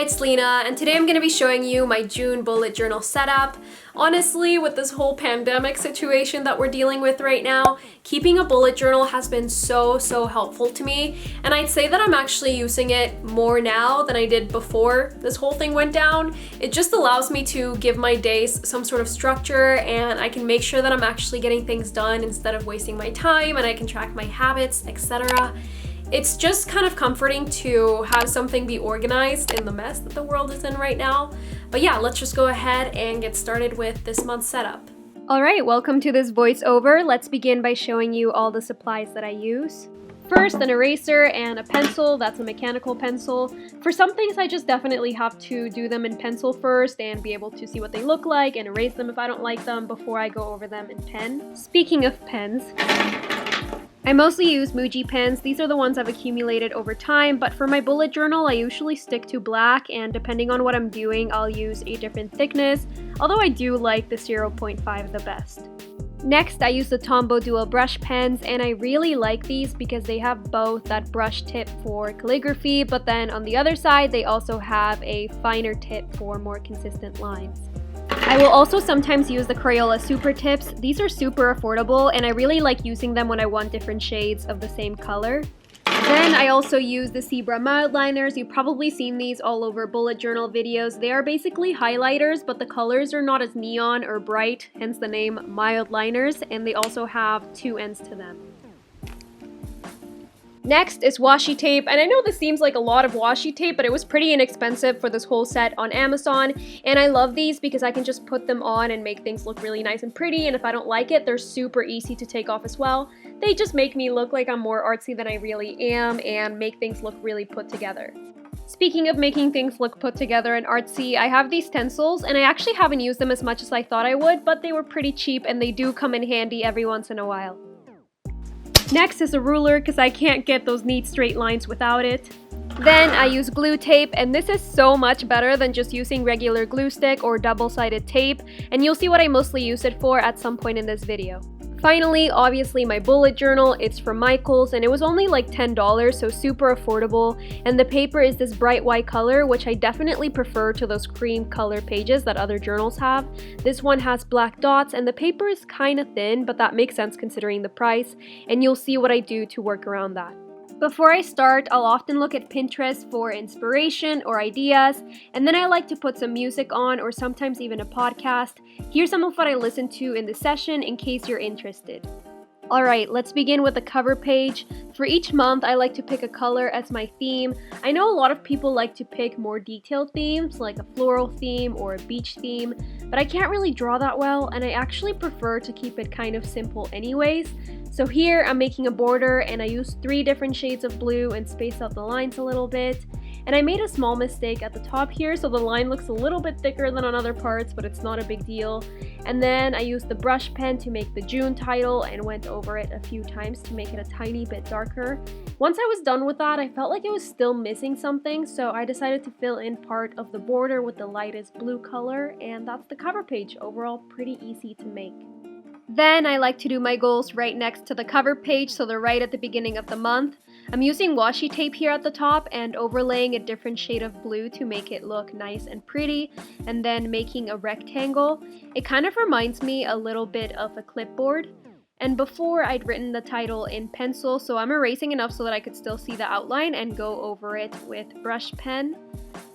it's Lena, and today I'm going to be showing you my June bullet journal setup. Honestly, with this whole pandemic situation that we're dealing with right now, keeping a bullet journal has been so helpful to me, and I'd say that I'm actually using it more now than I did before this whole thing went down. It just allows me to give my days some sort of structure, and I can make sure that I'm actually getting things done instead of wasting my time, and I can track my habits, etc. It's just kind of comforting to have something be organized in the mess that the world is in right now. But yeah, let's just go ahead and get started with this month's setup. Alright, welcome to this voiceover. Let's begin by showing you all the supplies that I use. First, an eraser and a pencil. That's a mechanical pencil. For some things, I just definitely have to do them in pencil first and be able to see what they look like and erase them if I don't like them before I go over them in pen. Speaking of pens, I mostly use Muji pens. These are the ones I've accumulated over time, but for my bullet journal, I usually stick to black, and depending on what I'm doing, I'll use a different thickness, although I do like the 0.5 the best. Next, I use the Tombow Dual Brush pens, and I really like these because they have both that brush tip for calligraphy, but then on the other side, they also have a finer tip for more consistent lines. I will also sometimes use the Crayola Super Tips. These are super affordable, and I really like using them when I want different shades of the same color. Then I also use the Zebra mild liners. You've probably seen these all over bullet journal videos. They are basically highlighters, but the colors are not as neon or bright, hence the name mild liners, and they also have two ends to them. Next is washi tape, and I know this seems like a lot of washi tape, but it was pretty inexpensive for this whole set on Amazon, and I love these because I can just put them on and make things look really nice and pretty, and if I don't like it, they're super easy to take off as well. They just make me look like I'm more artsy than I really am and make things look really put together. Speaking of making things look put together and artsy, I have these stencils, and I actually haven't used them as much as I thought I would, but they were pretty cheap and they do come in handy every once in a while. Next is a ruler because I can't get those neat straight lines without it. Then I use glue tape, and this is so much better than just using regular glue stick or double-sided tape, and you'll see what I mostly use it for at some point in this video. Finally, obviously my bullet journal. It's from Michaels, and it was only like $10, so super affordable, and the paper is this bright white color, which I definitely prefer to those cream color pages that other journals have. This one has black dots, and the paper is kind of thin, but that makes sense considering the price, and you'll see what I do to work around that. Before I start, I'll often look at Pinterest for inspiration or ideas, and then I like to put some music on or sometimes even a podcast. Here's some of what I listen to in the session in case you're interested. Alright, let's begin with the cover page. For each month, I like to pick a color as my theme. I know a lot of people like to pick more detailed themes, like a floral theme or a beach theme, but I can't really draw that well, and I actually prefer to keep it kind of simple anyways. So here, I'm making a border, and I used 3 different shades of blue and spaced out the lines a little bit. And I made a small mistake at the top here, so the line looks a little bit thicker than on other parts, but it's not a big deal. And then I used the brush pen to make the June title and went over it a few times to make it a tiny bit darker. Once I was done with that, I felt like it was still missing something, so I decided to fill in part of the border with the lightest blue color, and that's the cover page. Overall, pretty easy to make. Then I like to do my goals right next to the cover page, so they're right at the beginning of the month. I'm using washi tape here at the top and overlaying a different shade of blue to make it look nice and pretty, and then making a rectangle. It kind of reminds me a little bit of a clipboard. And before, I'd written the title in pencil, so I'm erasing enough so that I could still see the outline and go over it with brush pen.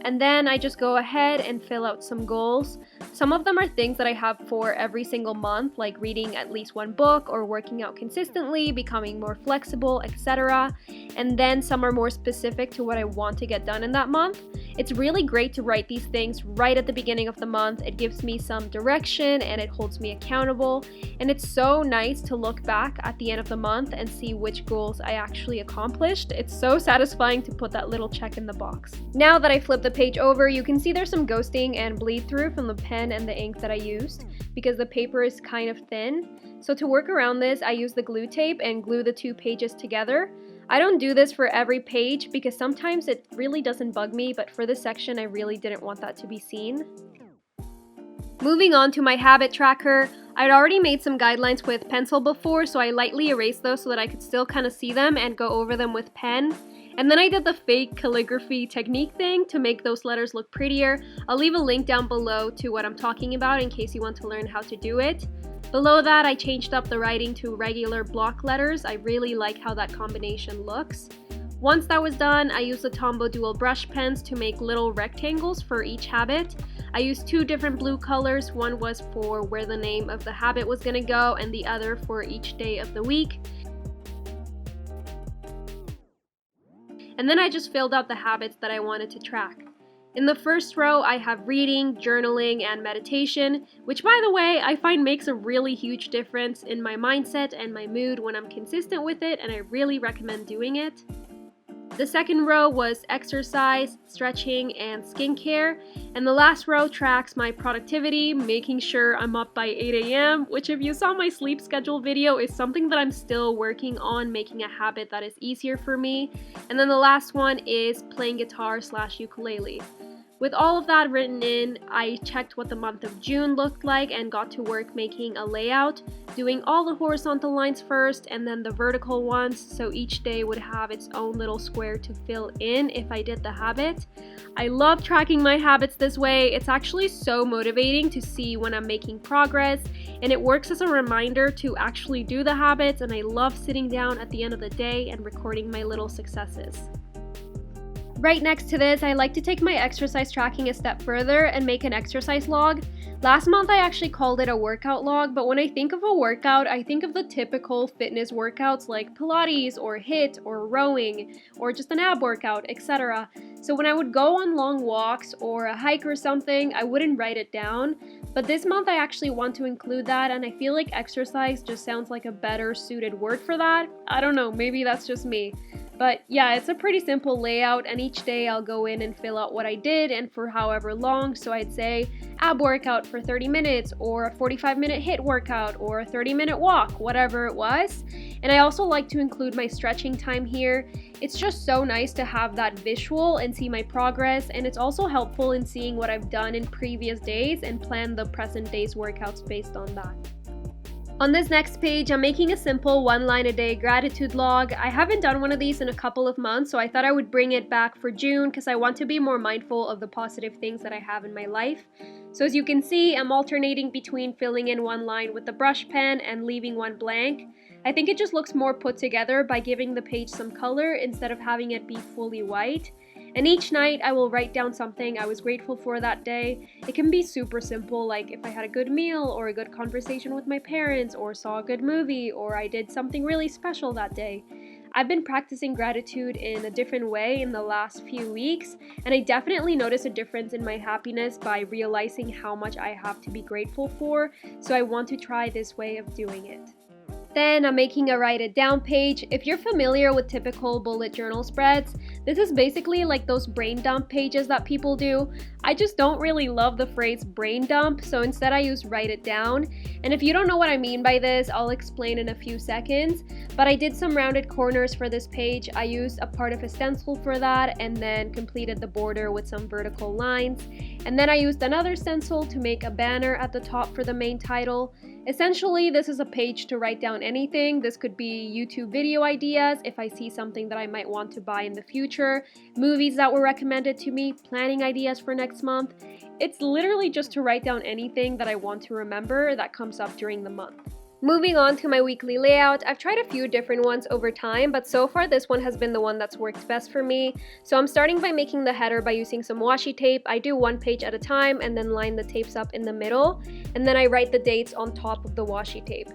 And then I just go ahead and fill out some goals. Some of them are things that I have for every single month, like reading at least 1 book or working out consistently, becoming more flexible, etc. And then some are more specific to what I want to get done in that month. It's really great to write these things right at the beginning of the month. It gives me some direction and it holds me accountable. And it's so nice to look back at the end of the month and see which goals I actually accomplished. It's so satisfying to put that little check in the box. Now that I flipped the page over, you can see there's some ghosting and bleed through from the pen and the ink that I used because the paper is kind of thin. So to work around this, I use the glue tape and glue the 2 pages together. I don't do this for every page because sometimes it really doesn't bug me, but for this section I really didn't want that to be seen. Moving on to my habit tracker, I'd already made some guidelines with pencil before, so I lightly erased those so that I could still kind of see them and go over them with pen. And then I did the fake calligraphy technique thing to make those letters look prettier. I'll leave a link down below to what I'm talking about in case you want to learn how to do it. Below that, I changed up the writing to regular block letters. I really like how that combination looks. Once that was done, I used the Tombow dual brush pens to make little rectangles for each habit. I used 2 different blue colors. One was for where the name of the habit was gonna go, and the other for each day of the week. And then I just filled out the habits that I wanted to track. In the first row, I have reading, journaling, and meditation, which by the way, I find makes a really huge difference in my mindset and my mood when I'm consistent with it, and I really recommend doing it. The second row was exercise, stretching, and skincare, and the last row tracks my productivity, making sure I'm up by 8 a.m., which if you saw my sleep schedule video is something that I'm still working on, making a habit that is easier for me. And then the last one is playing guitar/ukulele. With all of that written in, I checked what the month of June looked like and got to work making a layout, doing all the horizontal lines first and then the vertical ones, so each day would have its own little square to fill in if I did the habit. I love tracking my habits this way. It's actually so motivating to see when I'm making progress, and it works as a reminder to actually do the habits, and I love sitting down at the end of the day and recording my little successes. Right next to this, I like to take my exercise tracking a step further and make an exercise log. Last month I actually called it a workout log, but when I think of a workout, I think of the typical fitness workouts like Pilates or HIIT or rowing or just an ab workout, etc. So when I would go on long walks or a hike or something, I wouldn't write it down. But this month I actually want to include that, and I feel like exercise just sounds like a better suited word for that. I don't know, maybe that's just me. But yeah, it's a pretty simple layout, and each day I'll go in and fill out what I did and for however long. So I'd say ab workout for 30 minutes or a 45-minute HIIT workout or a 30-minute walk, whatever it was. And I also like to include my stretching time here. It's just so nice to have that visual and see my progress, and it's also helpful in seeing what I've done in previous days and plan the present day's workouts based on that. On this next page, I'm making a simple 1-line-a-day gratitude log. I haven't done one of these in a couple of months, so I thought I would bring it back for June because I want to be more mindful of the positive things that I have in my life. So as you can see, I'm alternating between filling in one line with the brush pen and leaving one blank. I think it just looks more put together by giving the page some color instead of having it be fully white. And each night I will write down something I was grateful for that day. It can be super simple, like if I had a good meal or a good conversation with my parents or saw a good movie or I did something really special that day. I've been practicing gratitude in a different way in the last few weeks, and I definitely notice a difference in my happiness by realizing how much I have to be grateful for, so I want to try this way of doing it. Then I'm making a write it down page. If you're familiar with typical bullet journal spreads, this is basically like those brain dump pages that people do. I just don't really love the phrase brain dump, so instead I use write it down. And if you don't know what I mean by this, I'll explain in a few seconds. But I did some rounded corners for this page. I used a part of a stencil for that and then completed the border with some vertical lines. And then I used another stencil to make a banner at the top for the main title. Essentially, this is a page to write down anything. This could be YouTube video ideas if I see something that I might want to buy in the future, movies that were recommended to me, planning ideas for next month. It's literally just to write down anything that I want to remember that comes up during the month. Moving on to my weekly layout, I've tried a few different ones over time, but so far this one has been the one that's worked best for me. So I'm starting by making the header by using some washi tape. I do one page at a time and then line the tapes up in the middle, and then I write the dates on top of the washi tape.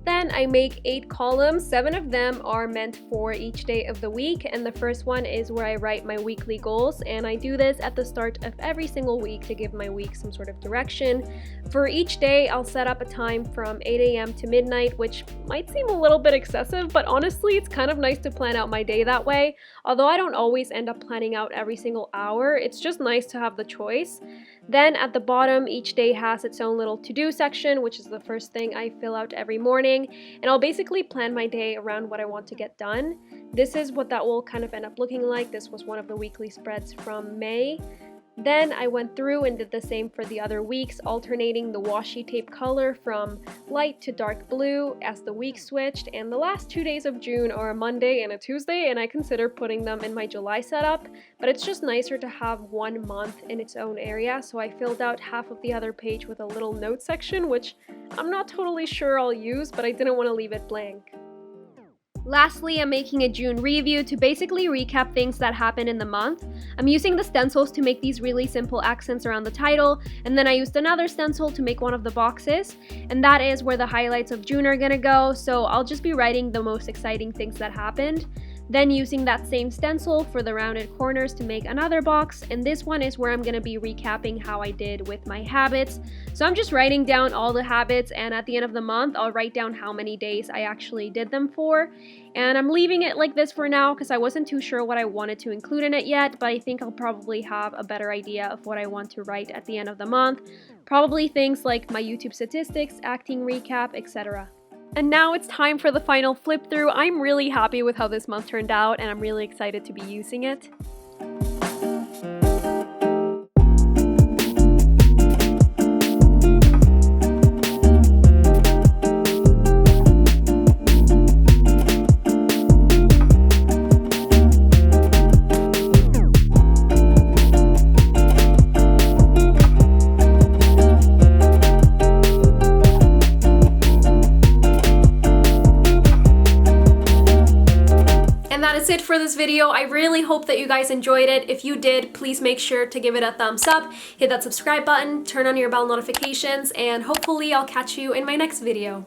Then I make 8 columns. 7 of them are meant for each day of the week, and the first one is where I write my weekly goals, and I do this at the start of every single week to give my week some sort of direction. For each day, I'll set up a time from 8 a.m. to midnight, which might seem a little bit excessive, but honestly, it's kind of nice to plan out my day that way. Although I don't always end up planning out every single hour, it's just nice to have the choice. Then at the bottom, each day has its own little to-do section, which is the first thing I fill out every morning, and I'll basically plan my day around what I want to get done. This is what that will kind of end up looking like. This was one of the weekly spreads from May. Then I went through and did the same for the other weeks, alternating the washi tape color from light to dark blue as the week switched, and the last 2 days of June are a Monday and a Tuesday, and I consider putting them in my July setup, but it's just nicer to have 1 month in its own area, so I filled out half of the other page with a little note section, which I'm not totally sure I'll use, but I didn't want to leave it blank. Lastly, I'm making a June review to basically recap things that happened in the month. I'm using the stencils to make these really simple accents around the title, and then I used another stencil to make one of the boxes, and that is where the highlights of June are gonna go, so I'll just be writing the most exciting things that happened. Then using that same stencil for the rounded corners to make another box, and this one is where I'm gonna be recapping how I did with my habits. So I'm just writing down all the habits, and at the end of the month I'll write down how many days I actually did them for. And I'm leaving it like this for now because I wasn't too sure what I wanted to include in it yet, but I think I'll probably have a better idea of what I want to write at the end of the month. Probably things like my YouTube statistics, acting recap, etc. And now it's time for the final flip through. I'm really happy with how this month turned out, and I'm really excited to be using it. That is it for this video. I really hope that you guys enjoyed it. If you did, please make sure to give it a thumbs up, hit that subscribe button, turn on your bell notifications, and hopefully I'll catch you in my next video.